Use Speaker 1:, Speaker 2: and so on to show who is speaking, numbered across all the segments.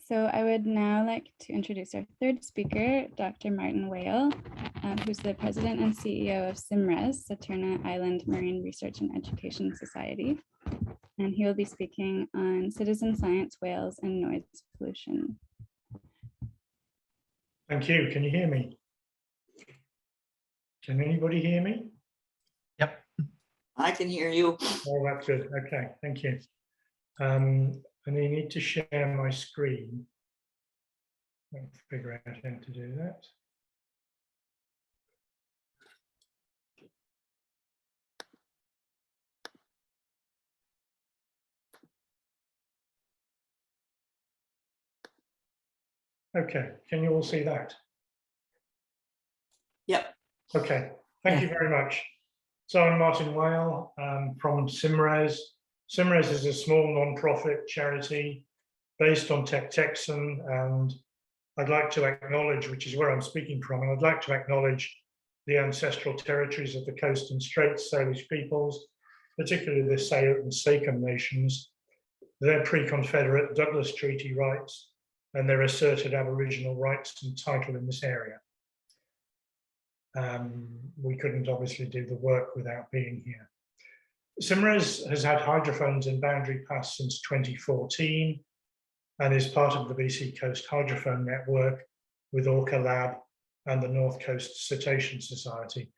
Speaker 1: So I would now like to introduce our third speaker, Dr. Martin Wale, who's the President and CEO of SIMRES, Saturna Island Marine Research and Education Society. And he will be speaking on citizen science, whales, and noise pollution.
Speaker 2: Thank you. Can you hear me? Can anybody hear me?
Speaker 3: Yep.
Speaker 4: I can hear you.
Speaker 2: Oh, that's good. Okay, thank you. And I need to share my screen. I'll figure out how to do that. Okay, can you all see that?
Speaker 4: Yep.
Speaker 2: Okay, thank you very much. So I'm Martin Wale from SIMRES. SIMRES is a small non-profit charity based on Cetacean, and I'd like to acknowledge, which is where I'm speaking from, and I'd like to acknowledge the ancestral territories of the Coast and Straits Salish peoples, particularly the Sayote and Sakem nations, their pre-Confederate Douglas Treaty rights, and their asserted Aboriginal rights and title in this area. We couldn't obviously do the work without being here. SIMRES has had hydrophones in Boundary Pass since 2014 and is part of the BC Coast Hydrophone Network with Orca Lab and the North Coast Cetacean Society.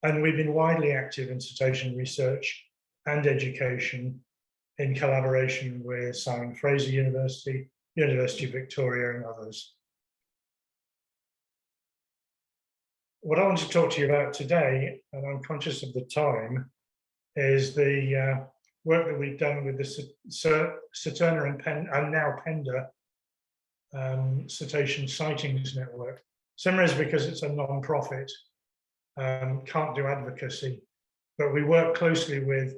Speaker 2: And we've been widely active in cetacean research and education in collaboration with Simon Fraser University, University of Victoria, and others. What I want to talk to you about today, and I'm conscious of the time, is the work that we've done with the Saturna and now Pender Cetacean Sightings Network. SIMRES, because it's a non-profit, can't do advocacy, but we work closely with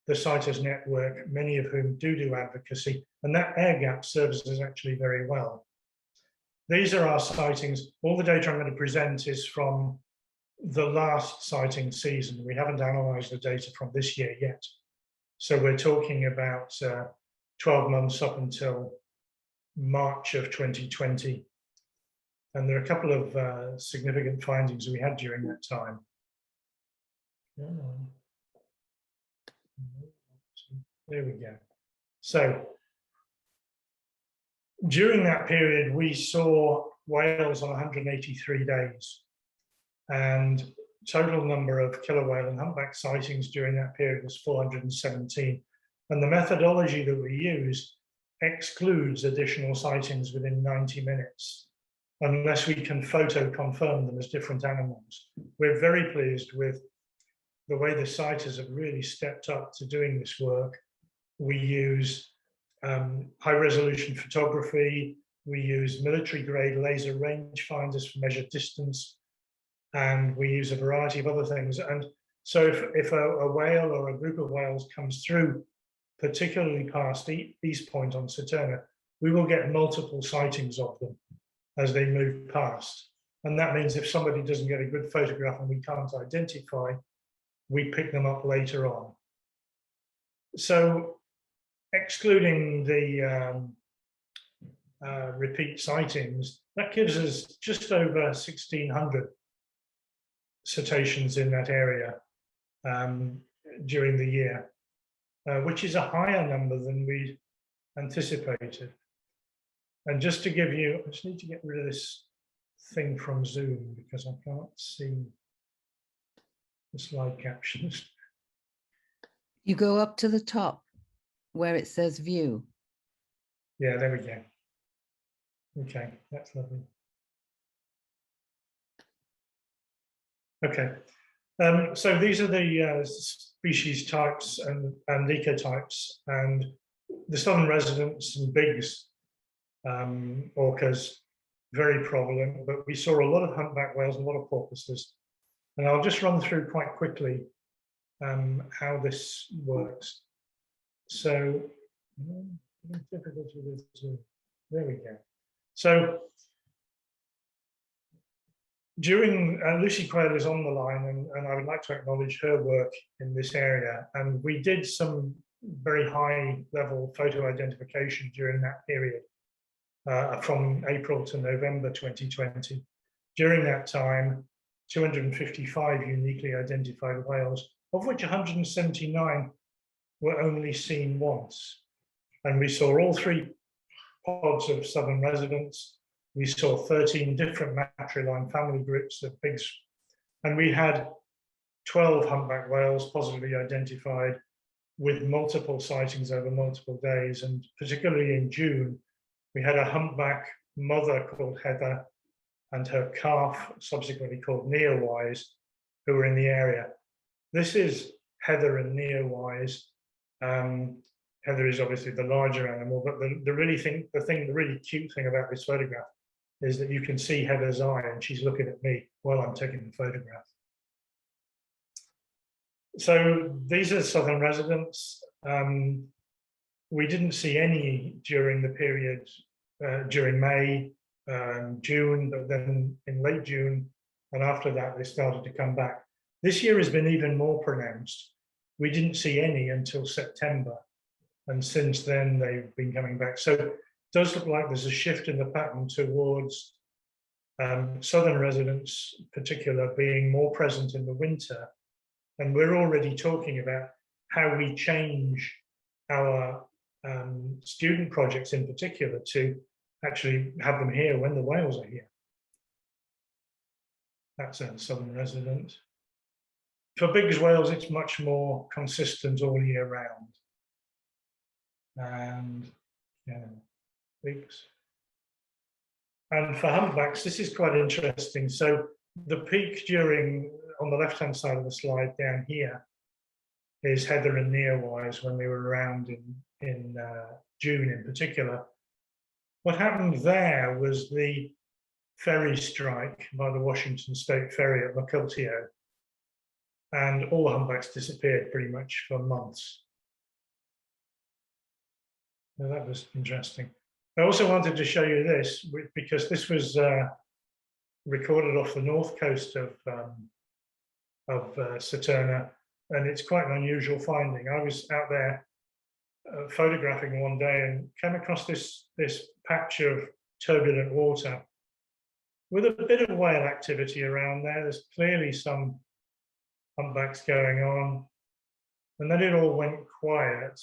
Speaker 2: the Sighters Network, many of whom do advocacy, and that air gap serves us actually very well. These are our sightings. All the data I'm going to present is from the last sighting season. We haven't analysed the data from this year yet. So we're talking about 12 months up until March of 2020. And there are a couple of significant findings we had during that time. There we go. So during that period, we saw whales on 183 days, and total number of killer whale and humpback sightings during that period was 417. And the methodology that we use excludes additional sightings within 90 minutes, unless we can photo confirm them as different animals. We're very pleased with the way the sighters have really stepped up to doing this work. We use high resolution photography, we use military grade laser range finders for measured distance, and we use a variety of other things. And so if a whale or a group of whales comes through, particularly past East Point on Saturna, we will get multiple sightings of them as they move past. And that means if somebody doesn't get a good photograph and we can't identify, we pick them up later on. So excluding the repeat sightings, that gives us just over 1,600 cetaceans in that area during the year, which is a higher number than we anticipated. And just to give you, I just need to get rid of this thing from Zoom because I can't see the slide captions.
Speaker 5: You go up to the top where it says view.
Speaker 2: Yeah, there we go. Okay, that's lovely. Okay, so these are the species types and ecotypes, and the southern residents and bigs, orcas, very prevalent, but we saw a lot of humpback whales and a lot of porpoises. And I'll just run through quite quickly how this works. So, difficulty with Zoom. There we go. So, during Lucy Quayle is on the line, and I would like to acknowledge her work in this area. And we did some very high level photo identification during that period. from April to November 2020. During that time, 255 uniquely identified whales, of which 179 were only seen once. And we saw all 3 pods of southern residents. We saw 13 different matriline family groups of pigs, and we had 12 humpback whales positively identified with multiple sightings over multiple days. And particularly in June, we had a humpback mother called Heather and her calf, subsequently called Neowise, who were in the area. This is Heather and Neowise. Heather is obviously the larger animal, but the really cute thing about this photograph is that you can see Heather's eye, and she's looking at me while I'm taking the photograph. So these are southern residents. We didn't see any during the period during May, June, but then in late June, and after that they started to come back. This year has been even more pronounced. We didn't see any until September, and since then they've been coming back. So it does look like there's a shift in the pattern towards southern residents, in particular, being more present in the winter. And we're already talking about how we change our student projects in particular to actually have them here when the whales are here. That's a southern resident. For Biggs whales, it's much more consistent all year round. And yeah, Biggs. And for humpbacks, this is quite interesting. So the peak on the left-hand side of the slide down here is Heather and Neowise when we were around in June in particular. What happened there was the ferry strike by the Washington State Ferry at Mukilteo, and all the humpbacks disappeared pretty much for months. Now that was interesting. I also wanted to show you this because this was recorded off the north coast of Saturna, and it's quite an unusual finding. I was out there photographing one day and came across this patch of turbulent water with a bit of whale activity around there. There's clearly some humpbacks going on, and then it all went quiet,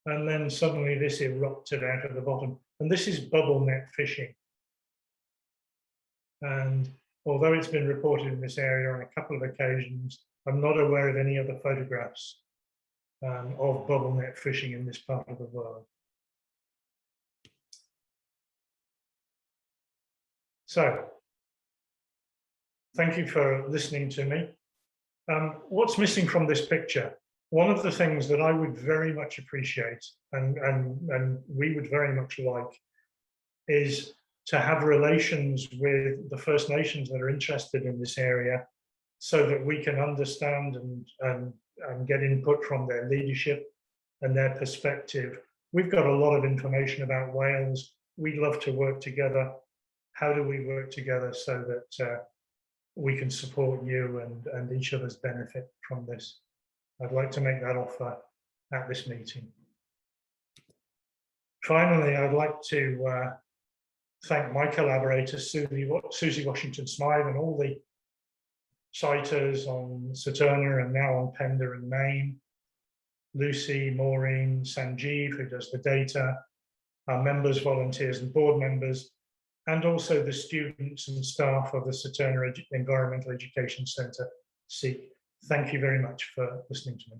Speaker 2: and then suddenly this erupted out of the bottom, and this is bubble net fishing. And although it's been reported in this area on a couple of occasions, I'm not aware of any other photographs of bubble net fishing in this part of the world. So, thank you for listening to me. What's missing from this picture? One of the things that I would very much appreciate and we would very much like is to have relations with the First Nations that are interested in this area so that we can understand and get input from their leadership and their perspective. We've got a lot of information about whales. We'd love to work together. How do we work together so that we can support you and each other's benefit from this? I'd like to make that offer at this meeting. Finally, I'd like to thank my collaborators, Susie Washington-Smythe, and all the sighters on Saturna and now on Pender and Maine, Lucy, Maureen, Sanjeev, who does the data, our members, volunteers, and board members, and also the students and staff of the Saturna Environmental Education Centre, SEEK. Thank you very much for listening to me.